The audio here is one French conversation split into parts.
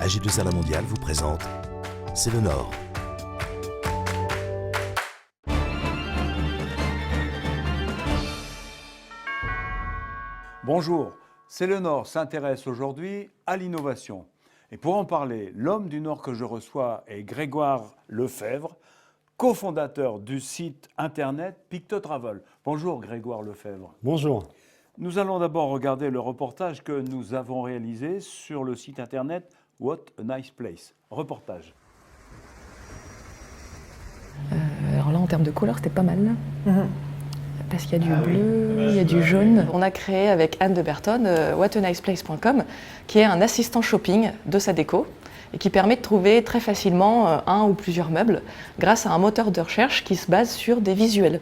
AG2R La Mondiale vous présente C'est le Nord. Bonjour, C'est le Nord s'intéresse aujourd'hui à l'innovation. Et pour en parler, l'homme du Nord que je reçois est Grégoire Lefebvre, cofondateur du site internet Pictotravel. Bonjour Grégoire Lefebvre. Bonjour. Nous allons d'abord regarder le reportage que nous avons réalisé sur le site internet What a Nice Place. Reportage. Alors là, en termes de couleur, c'était pas mal. Parce qu'il y a du bleu, il y a du jaune. On a créé avec Anne de Berton whataniceplace.com, qui est un assistant shopping de sa déco et qui permet de trouver très facilement un ou plusieurs meubles grâce à un moteur de recherche qui se base sur des visuels.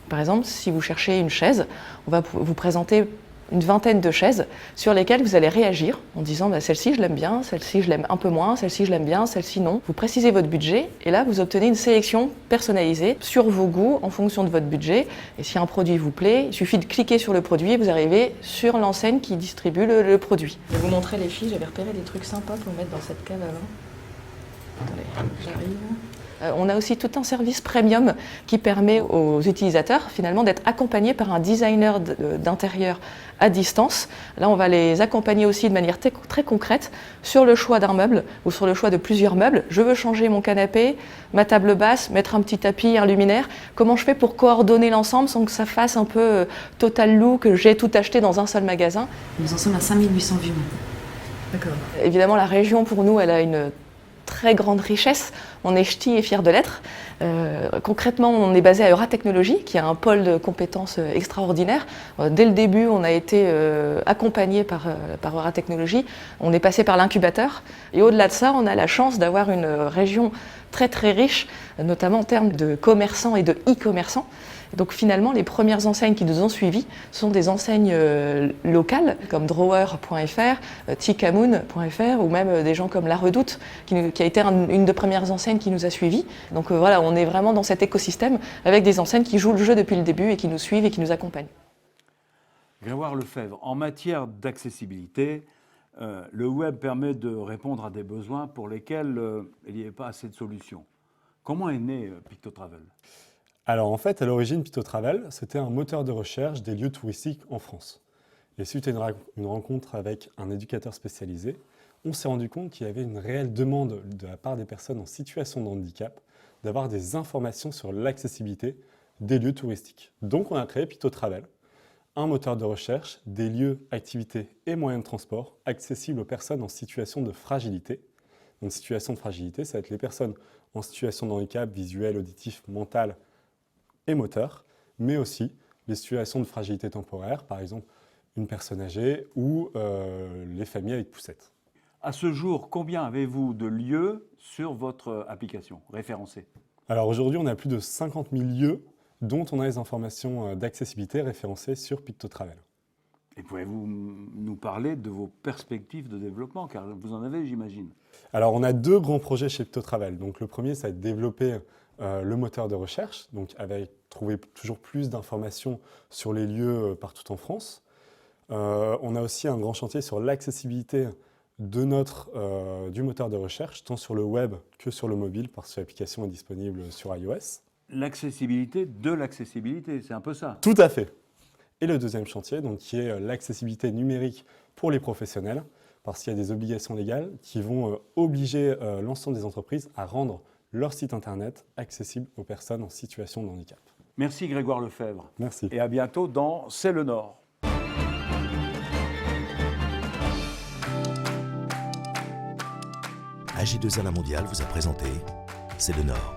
Par exemple, si vous cherchez une chaise, on va vous présenter une vingtaine de chaises sur lesquelles vous allez réagir en disant celle-ci je l'aime bien, celle-ci je l'aime un peu moins, celle-ci je l'aime bien, celle-ci non. Vous précisez votre budget et là vous obtenez une sélection personnalisée sur vos goûts en fonction de votre budget. Et si un produit vous plaît, il suffit de cliquer sur le produit et vous arrivez sur l'enseigne qui distribue le produit. Je vais vous montrer les filles, j'avais repéré des trucs sympas pour mettre dans cette cave avant. Attendez, j'arrive. On a aussi tout un service premium qui permet aux utilisateurs finalement d'être accompagnés par un designer d'intérieur à distance. Là, on va les accompagner aussi de manière très concrète sur le choix d'un meuble ou sur le choix de plusieurs meubles. Je veux changer mon canapé, ma table basse, mettre un petit tapis, un luminaire. Comment je fais pour coordonner l'ensemble sans que ça fasse un peu total look, que j'ai tout acheté dans un seul magasin? Nous en sommes à 5800 vues. D'accord. Évidemment, la région pour nous, elle a une très grande richesse. On est ch'ti et fiers de l'être. Concrètement, on est basé à Euratechnologie, qui a un pôle de compétences extraordinaire. Dès le début, on a été accompagné par Euratechnologie. On est passé par l'incubateur. Et au-delà de ça, on a la chance d'avoir une région très très riche, notamment en termes de commerçants et de e-commerçants. Donc finalement, les premières enseignes qui nous ont suivis sont des enseignes locales comme drawer.fr, tikamoon.fr ou même des gens comme La Redoute qui a été une des premières enseignes qui nous a suivis. Donc voilà, on est vraiment dans cet écosystème avec des enseignes qui jouent le jeu depuis le début et qui nous suivent et qui nous accompagnent. Grégoire Lefebvre, en matière d'accessibilité, le web permet de répondre à des besoins pour lesquels il n'y avait pas assez de solutions. Comment est né Pictotravel ? Alors en fait, à l'origine, Pictotravel, c'était un moteur de recherche des lieux touristiques en France. Et suite à une rencontre avec un éducateur spécialisé, on s'est rendu compte qu'il y avait une réelle demande de la part des personnes en situation de handicap d'avoir des informations sur l'accessibilité des lieux touristiques. Donc on a créé Pictotravel, un moteur de recherche des lieux, activités et moyens de transport accessibles aux personnes en situation de fragilité. Donc situation de fragilité, ça va être les personnes en situation de handicap visuel, auditif, mental et moteur, mais aussi les situations de fragilité temporaire, par exemple une personne âgée ou les familles avec poussettes. À ce jour, combien avez-vous de lieux sur votre application référencés ? Alors aujourd'hui, on a plus de 50 000 lieux dont on a les informations d'accessibilité référencées sur Pictotravel. Et pouvez-vous nous parler de vos perspectives de développement, car vous en avez, j'imagine. Alors on a deux grands projets chez Pictotravel. Donc le premier, ça va être développer le moteur de recherche, donc avec trouver toujours plus d'informations sur les lieux partout en France. On a aussi un grand chantier sur l'accessibilité de du moteur de recherche, tant sur le web que sur le mobile, parce que l'application est disponible sur iOS. L'accessibilité de l'accessibilité, c'est un peu ça. Tout à fait. Et le deuxième chantier, donc, qui est l'accessibilité numérique pour les professionnels, parce qu'il y a des obligations légales qui vont obliger l'ensemble des entreprises à rendre leur site internet accessible aux personnes en situation de handicap. Merci Grégoire Lefebvre. Merci. Et à bientôt dans C'est le Nord. AG2R La Mondiale vous a présenté C'est le Nord.